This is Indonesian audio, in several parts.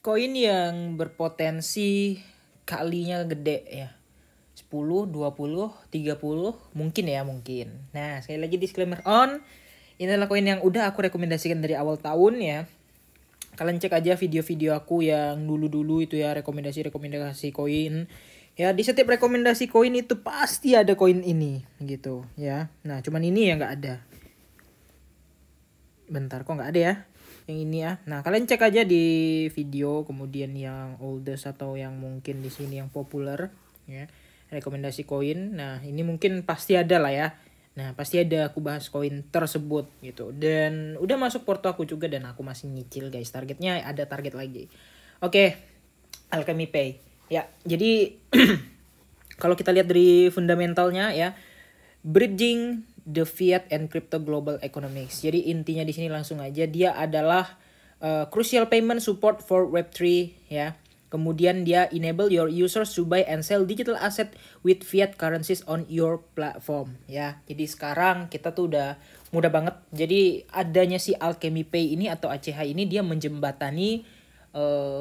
koin yang berpotensi kalinya gede ya. 10, 20, 30 mungkin ya mungkin. Nah, sekali lagi disclaimer on. Ini adalah koin yang udah aku rekomendasikan dari awal tahun ya. Kalian cek aja video-video aku yang dulu-dulu itu ya, rekomendasi-rekomendasi koin. Ya, di setiap rekomendasi koin itu pasti ada koin ini gitu ya. Nah, cuman ini yang nggak ada. Bentar, kok nggak ada ya? Yang ini ya. Nah, kalian cek aja di video, kemudian yang oldest atau yang mungkin di sini yang populer ya. Rekomendasi koin. Nah, ini mungkin pasti ada lah ya. Nah, pasti ada aku bahas koin tersebut gitu. Dan udah masuk porto aku juga dan aku masih nyicil guys. Targetnya ada target lagi. Oke, Alchemy Pay. Ya, jadi kalau kita lihat dari fundamentalnya ya, bridging the fiat and crypto global economics. Jadi intinya di sini langsung aja dia adalah crucial payment support for Web3 ya. Kemudian dia enable your users to buy and sell digital asset with fiat currencies on your platform ya. Jadi sekarang kita tuh udah mudah banget. Jadi adanya si Alchemy Pay ini atau ACH ini dia menjembatani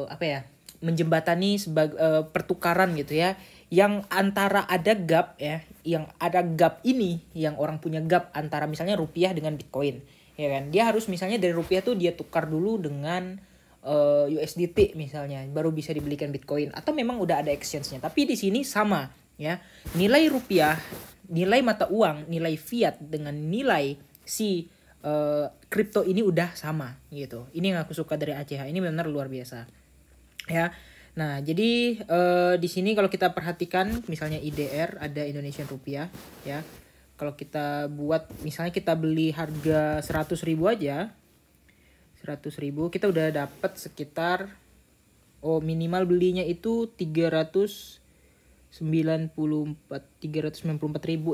apa ya? Menjembatani sebagai pertukaran gitu ya, yang antara ada gap ya, yang ada gap ini, yang orang punya gap antara misalnya rupiah dengan Bitcoin ya kan. Dia harus misalnya dari rupiah tuh dia tukar dulu dengan USDT misalnya baru bisa dibelikan Bitcoin, atau memang udah ada exchange-nya. Tapi di sini sama ya, nilai rupiah, nilai mata uang, nilai fiat dengan nilai si kripto ini udah sama gitu. Ini yang aku suka dari ACH, ini benar luar biasa ya. Nah, jadi di sini kalau kita perhatikan misalnya IDR ada Indonesian rupiah ya. Kalau kita buat misalnya kita beli harga 100.000 aja. 100.000 kita udah dapat sekitar minimal belinya itu 394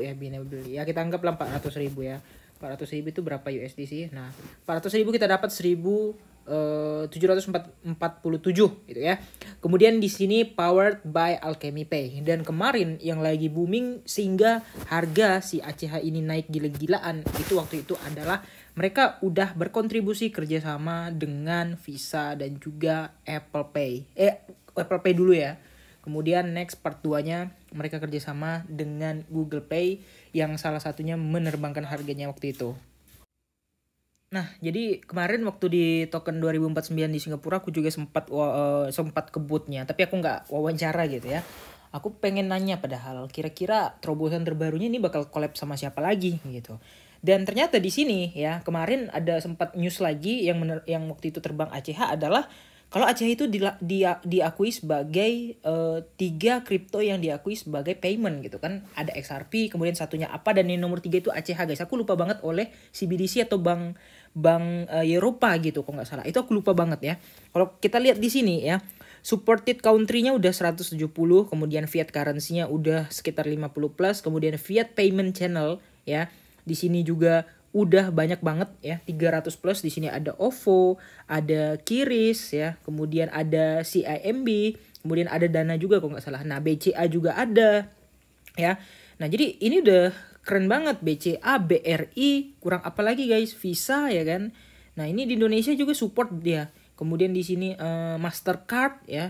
ya minimal beli. Ya kita anggap lah 400.000 ya. 400.000 itu berapa USD sih? Nah, 400.000 kita dapat 1.747 gitu ya. Kemudian di sini powered by Alchemy Pay. Dan kemarin yang lagi booming sehingga harga si ACH ini naik gila-gilaan itu waktu itu adalah mereka udah berkontribusi kerjasama dengan Visa dan juga Apple Pay. Apple Pay dulu ya. Kemudian next part 2-nya mereka kerjasama dengan Google Pay yang salah satunya menerbangkan harganya waktu itu. Nah, jadi kemarin waktu di token 2049 di Singapura aku juga sempat ke booth-nya, tapi aku nggak wawancara gitu ya. Aku pengen nanya padahal kira-kira terobosan terbarunya ini bakal collab sama siapa lagi gitu. Dan ternyata di sini ya, kemarin ada sempat news lagi yang waktu itu terbang ACH adalah kalau ACH itu diakui sebagai 3 kripto yang diakui sebagai payment gitu kan. Ada XRP, kemudian satunya apa, dan yang nomor 3 itu ACH guys. Aku lupa banget oleh CBDC atau bank Eropa gitu kok nggak salah. Itu aku lupa banget ya. Kalau kita lihat di sini ya, supported country-nya udah 170, kemudian fiat currency-nya udah sekitar 50 plus, kemudian fiat payment channel ya. Di sini juga udah banyak banget ya, 300 plus. Di sini ada OVO, ada Kiris ya, kemudian ada CIMB, kemudian ada Dana juga kok nggak salah. Nah, BCA juga ada ya. Nah, jadi ini udah keren banget. BCA, BRI, kurang apa lagi guys? Visa ya kan. Nah, ini di Indonesia juga support dia. Kemudian di sini Mastercard ya.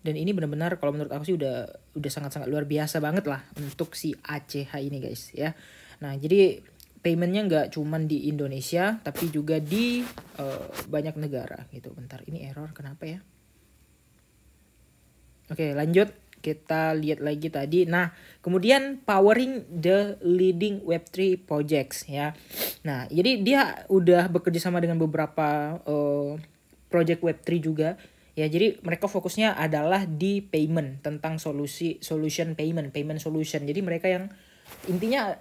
Dan ini benar-benar kalau menurut aku sih udah sangat-sangat luar biasa banget lah untuk si ACH ini guys ya. Nah, jadi paymentnya nggak cuman di Indonesia tapi juga di banyak negara gitu. Bentar, ini error kenapa ya? Oke, lanjut. Kita lihat lagi tadi. Nah, kemudian powering the leading Web3 projects ya. Nah, jadi dia udah bekerja sama dengan beberapa project Web3 juga. Ya, jadi mereka fokusnya adalah di payment, tentang solution payment solution. Jadi mereka yang intinya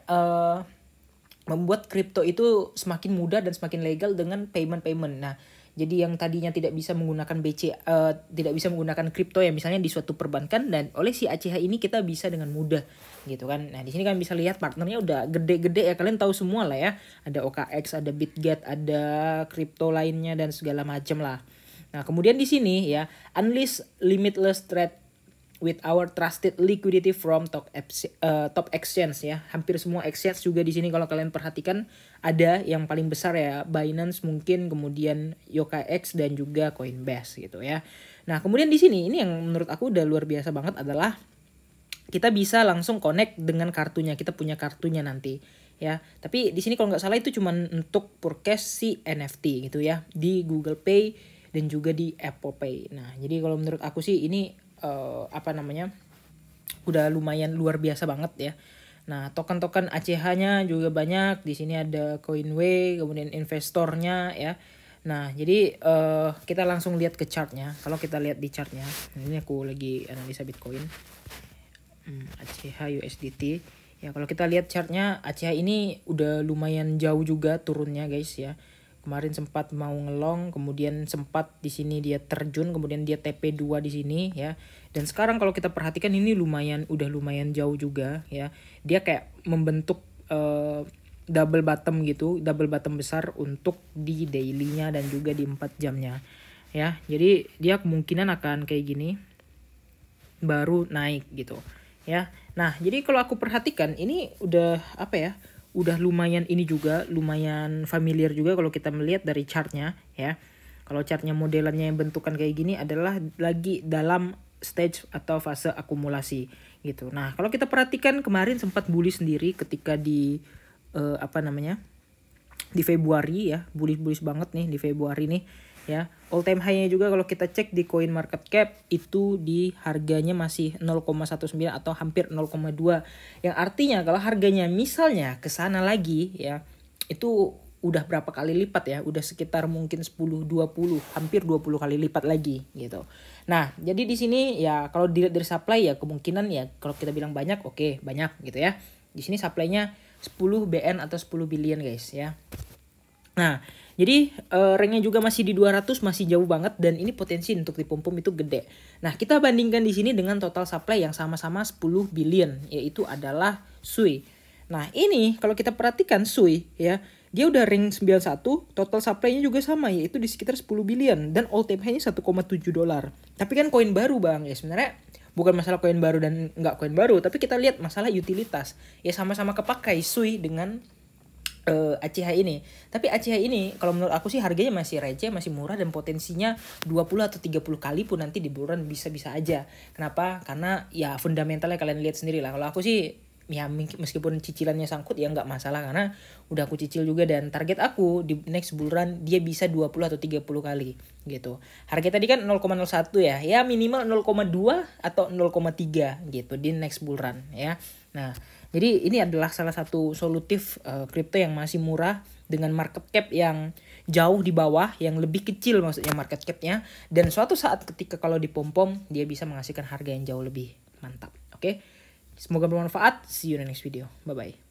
membuat kripto itu semakin mudah dan semakin legal dengan payment. Nah, jadi yang tadinya tidak bisa menggunakan tidak bisa menggunakan kripto ya misalnya di suatu perbankan, dan oleh si ACH ini kita bisa dengan mudah gitu kan. Nah, di sini kalian bisa lihat partnernya udah gede-gede ya, kalian tahu semua lah ya. Ada OKX, ada Bitget, ada kripto lainnya dan segala macam lah. Nah, kemudian di sini ya, unleash limitless trade with our trusted liquidity from top exchange ya. Hampir semua exchange juga di sini kalau kalian perhatikan ada yang paling besar ya Binance mungkin, kemudian OKX dan juga Coinbase gitu ya. Nah, kemudian di sini ini yang menurut aku udah luar biasa banget adalah kita bisa langsung connect dengan kartunya. Kita punya kartunya nanti ya. Tapi di sini kalau nggak salah itu cuma untuk purchase si NFT gitu ya di Google Pay dan juga di Apple Pay. Nah, jadi kalau menurut aku sih ini udah lumayan luar biasa banget ya. Nah, token-token ACH-nya juga banyak. Di sini ada Coinway, kemudian investornya ya. Nah, jadi kita langsung lihat ke chartnya. Kalau kita lihat di chartnya, ini aku lagi analisa Bitcoin. ACH USDT. Ya, kalau kita lihat chartnya, ACH ini udah lumayan jauh juga turunnya guys ya. Kemarin sempat mau ngelong, kemudian sempat di sini dia terjun, kemudian dia TP2 di sini ya. Dan sekarang kalau kita perhatikan ini udah lumayan jauh juga ya. Dia kayak membentuk double bottom gitu, double bottom besar untuk di daily-nya dan juga di 4 jamnya. Ya, jadi dia kemungkinan akan kayak gini baru naik gitu ya. Nah, jadi kalau aku perhatikan ini udah udah lumayan ini juga, lumayan familiar juga kalau kita melihat dari chartnya ya. Kalau chartnya modelannya yang bentukan kayak gini adalah lagi dalam stage atau fase akumulasi gitu. Nah, kalau kita perhatikan kemarin sempat bullish sendiri ketika di di Februari ya, bullish banget nih di Februari nih ya. All time high-nya juga kalau kita cek di coin market cap itu di harganya masih 0,19 atau hampir 0,2. Yang artinya kalau harganya misalnya ke sana lagi ya, itu udah berapa kali lipat ya, udah sekitar mungkin 10 20, hampir 20 kali lipat lagi gitu. Nah, jadi di sini ya kalau dilihat dari supply ya kemungkinan ya kalau kita bilang banyak, oke, banyak gitu ya. Di sini supply-nya 10 BN atau 10 billion guys ya. Nah, jadi ranknya juga masih di 200, masih jauh banget dan ini potensi untuk dipom-pom itu gede. Nah, kita bandingkan di sini dengan total supply yang sama-sama 10 billion, yaitu adalah Sui. Nah, ini kalau kita perhatikan Sui ya, dia udah rank 91, total supply-nya juga sama yaitu di sekitar 10 billion dan all time high-nya 1,7 dolar. Tapi kan koin baru Bang ya, sebenarnya bukan masalah koin baru dan nggak koin baru, tapi kita lihat masalah utilitas. Ya sama-sama kepakai Sui dengan ACH ini. Tapi ACH ini kalau menurut aku sih harganya masih receh, masih murah dan potensinya 20 atau 30 kali pun nanti di bulan bisa-bisa aja. Kenapa? Karena ya fundamentalnya kalian lihat sendiri lah. Kalau aku sih ya meskipun cicilannya sangkut ya nggak masalah karena udah aku cicil juga dan target aku di next bulan dia bisa 20 atau 30 kali gitu. Harga tadi kan 0,01 ya. Ya minimal 0,2 atau 0,3 gitu di next bulan ya. Nah, jadi ini adalah salah satu solutif kripto yang masih murah dengan market cap yang jauh di bawah, yang lebih kecil maksudnya market capnya. Dan suatu saat ketika kalau dipom-pom, dia bisa menghasilkan harga yang jauh lebih mantap. Oke, semoga bermanfaat. See you in the next video. Bye-bye.